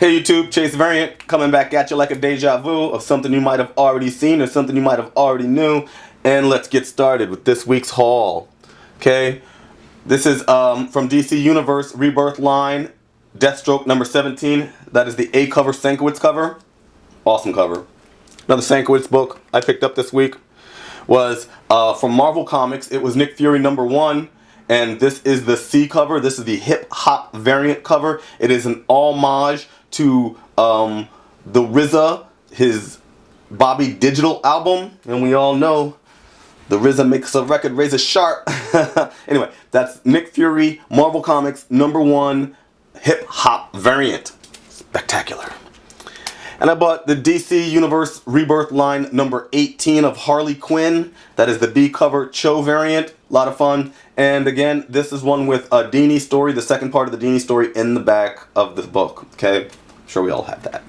Hey YouTube, Chase Variant coming back at you like a deja vu of something you might have already seen or something you might have already knew. And let's get started with this week's haul. Okay, this is from DC Universe Rebirth line, Deathstroke number 17. That is the A cover, Sankiewicz cover. Awesome cover. Another Sankiewicz book I picked up this week was from Marvel Comics. It was Nick Fury number 1. And this is the C cover. This is the hip hop variant cover. It is an homage to the RZA, his Bobby Digital album. And we all know the RZA makes a record razor sharp. Anyway, that's Nick Fury, Marvel Comics, number 1, hip hop variant. Spectacular. And I bought the DC Universe Rebirth line number 18 of Harley Quinn. That is the B cover Cho variant. A lot of fun. And again, this is one with a Dini story, the second part of the Dini story in the back of the book. Okay, I'm sure we all have that.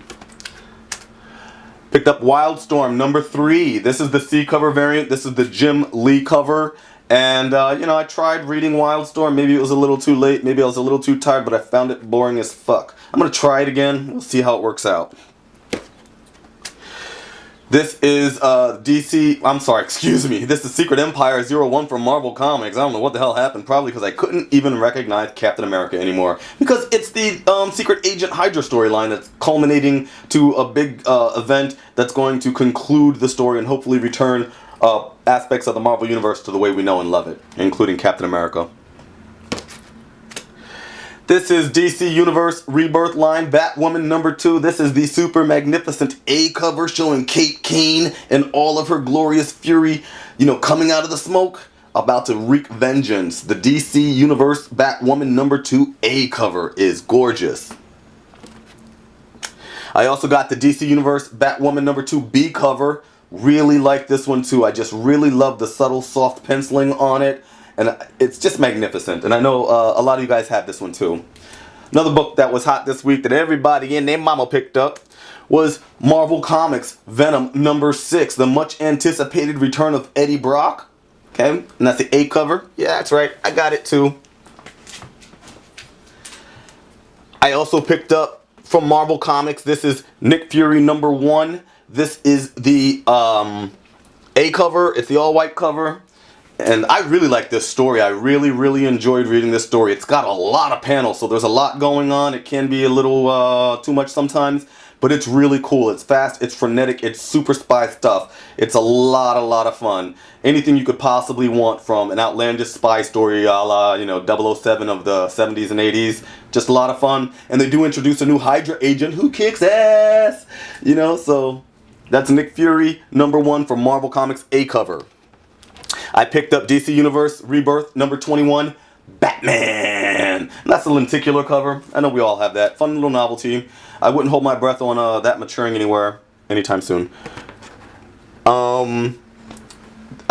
Picked up Wildstorm number 3. This is the C cover variant. This is the Jim Lee cover. And, you know, I tried reading Wildstorm. Maybe it was a little too late. Maybe I was a little too tired, but I found it boring as fuck. I'm going to try it again. We'll see how it works out. This is This is Secret Empire 01 from Marvel Comics. I don't know what the hell happened. Probably because I couldn't even recognize Captain America anymore. Because it's the Secret Agent Hydra storyline that's culminating to a big event that's going to conclude the story and hopefully return aspects of the Marvel Universe to the way we know and love it, including Captain America. This is DC Universe Rebirth line, Batwoman number 2. This is the super magnificent A cover showing Kate Kane and all of her glorious fury, you know, coming out of the smoke, about to wreak vengeance. The DC Universe Batwoman number 2 A cover is gorgeous. I also got the DC Universe Batwoman number 2 B cover. Really like this one too. I just really love the subtle soft penciling on it. And it's just magnificent. And I know a lot of you guys have this one too. Another book that was hot this week that everybody and their mama picked up was Marvel Comics Venom number 6. The much anticipated return of Eddie Brock. Okay, and that's the A cover. Yeah, that's right. I got it too. I also picked up from Marvel Comics. This is Nick Fury number 1. This is the A cover. It's the all-white cover. And I really like this story. I really enjoyed reading this story. It's got a lot of panels, so there's a lot going on. It can be a little too much sometimes, but it's really cool. It's fast, it's frenetic, it's super spy stuff. It's a lot of fun. Anything you could possibly want from an outlandish spy story a la, you know, 007 of the 70s and 80s. Just a lot of fun. And they do introduce a new Hydra agent who kicks ass. You know, so that's Nick Fury number 1 from Marvel Comics A cover. I picked up DC Universe Rebirth number 21, Batman. And that's a lenticular cover. I know we all have that. Fun little novelty. I wouldn't hold my breath on that maturing anywhere anytime soon. I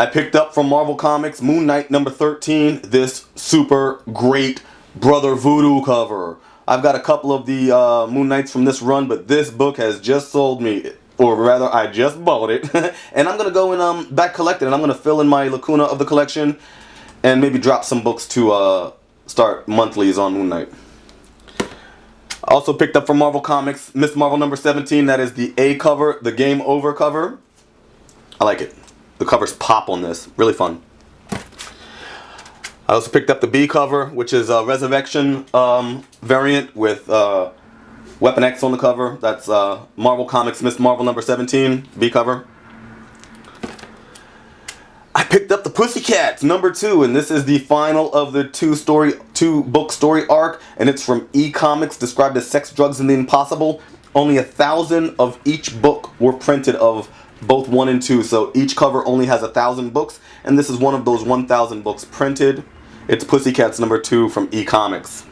picked up from Marvel Comics Moon Knight number 13, this super great Brother Voodoo cover. I've got a couple of the Moon Knights from this run, but this book has just sold me. Or rather, I just bought it. And I'm going to go and back collect it. And I'm going to fill in my lacuna of the collection. And maybe drop some books to start monthlies on Moon Knight. I also picked up from Marvel Comics Miss Marvel number 17. That is the A cover, the Game Over cover. I like it. The covers pop on this. Really fun. I also picked up the B cover, which is a Resurrection variant with Weapon X on the cover. That's Marvel Comics Miss Marvel number 17, B cover. I picked up the Pussycats number 2, and this is the final of the two book story arc, and it's from E-Comics, described as Sex, Drugs, and the Impossible. Only 1,000 of each book were printed of both 1 and 2, so each cover only has 1,000 books, and this is one of those 1,000 books printed. It's Pussycats number 2 from E-Comics.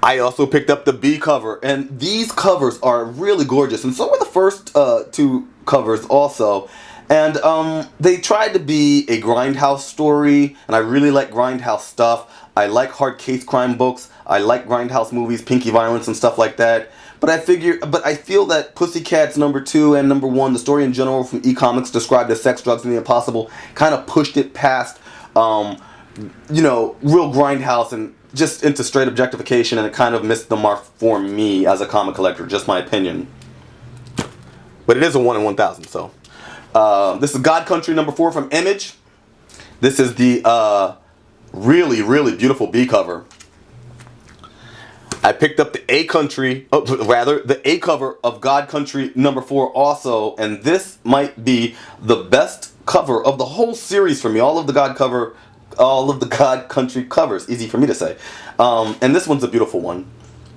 I also picked up the B cover, and these covers are really gorgeous, and so were the first 2 covers also. And they tried to be a grindhouse story, and I really like grindhouse stuff. I like hard case crime books. I like grindhouse movies, Pinky Violence and stuff like that. But I feel that Pussycats number 2 and number 1, the story in general from E-Comics described as Sex, Drugs, and the Impossible, kind of pushed it past you know, real grindhouse and just into straight objectification, and it kind of missed the mark for me as a comic collector. Just my opinion. But it is a 1 in 1,000, so. This is God Country #4 from Image. This is the really, really beautiful B cover. I picked up the A cover of God Country #4 also, and this might be the best cover of the whole series for me. All of the God Country covers, easy for me to say. And this one's a beautiful one,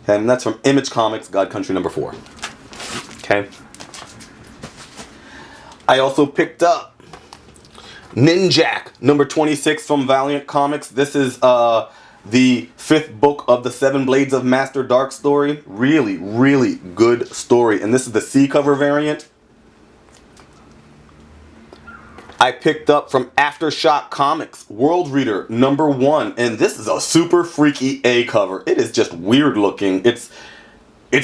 and that's from Image Comics, God Country #4. Okay. I also picked up Ninjak #26 from Valiant Comics. This is the 5th book of the 7 Blades of Master Dark story. Really, really good story. And this is the C cover variant. I picked up from Aftershock Comics, Worldreader #1. And this is a super freaky A cover. It is just weird looking.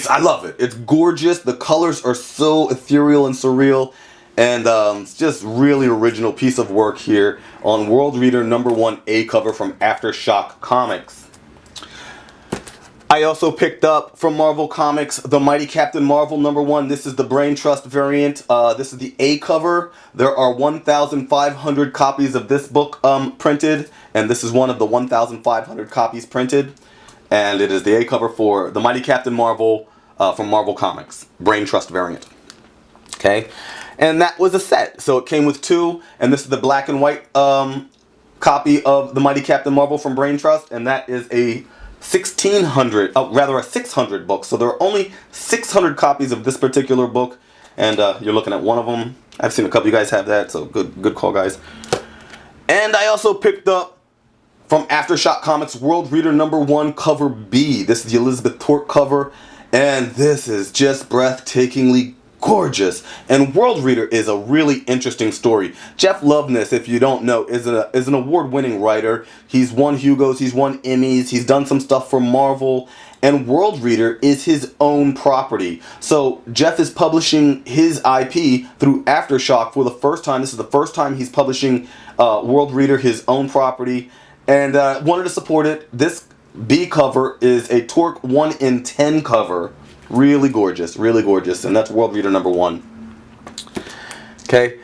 I love it. It's gorgeous. The colors are so ethereal and surreal. And it's just really original piece of work here on Worldreader #1 A cover from Aftershock Comics. I also picked up from Marvel Comics the Mighty Captain Marvel #1. This is the Brain Trust variant. This is the A cover. There are 1,500 copies of this book printed, and this is one of the 1,500 copies printed. And it is the A cover for the Mighty Captain Marvel from Marvel Comics, Brain Trust variant. Okay. And that was a set. So it came with 2, and this is the black and white copy of the Mighty Captain Marvel from Brain Trust, and that is a 600 book. So there are only 600 copies of this particular book, and you're looking at one of them. I've seen a couple of you guys have that, so good call, guys. And I also picked up from Aftershock Comics Worldreader #1 cover B. This is the Elizabeth Torque cover, and this is just breathtakingly gorgeous. And Worldreader is a really interesting story. Jeff Loveness, if you don't know, is an award-winning writer. He's won Hugos, he's won Emmys, he's done some stuff for Marvel, and Worldreader is his own property. So Jeff is publishing his IP through Aftershock for the first time. This is the first time he's publishing Worldreader, his own property, and wanted to support it. This B cover is a Torque 1 in 10 cover. Really gorgeous, and that's Worldreader #1. Okay,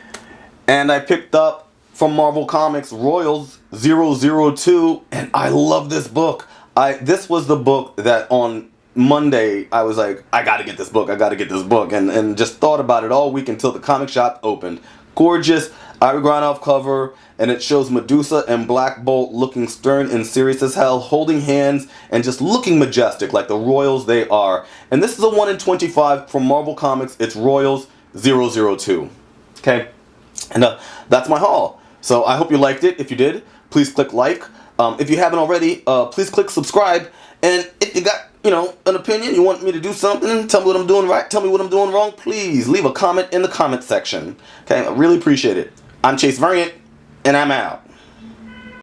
and I picked up from Marvel Comics Royals 002, and I love this book. This was the book that on Monday I was like, I gotta get this book, and just thought about it all week until the comic shop opened. Gorgeous Ira Granoff cover, and it shows Medusa and Black Bolt looking stern and serious as hell, holding hands and just looking majestic like the royals they are. And this is a 1 in 25 from Marvel Comics. It's Royals 002. Okay, and that's my haul. So I hope you liked it. If you did, please click like. If you haven't already, please click subscribe. And if you got, an opinion, you want me to do something, tell me what I'm doing right, tell me what I'm doing wrong, please leave a comment in the comment section. Okay, I really appreciate it. I'm Chase Variant, and I'm out.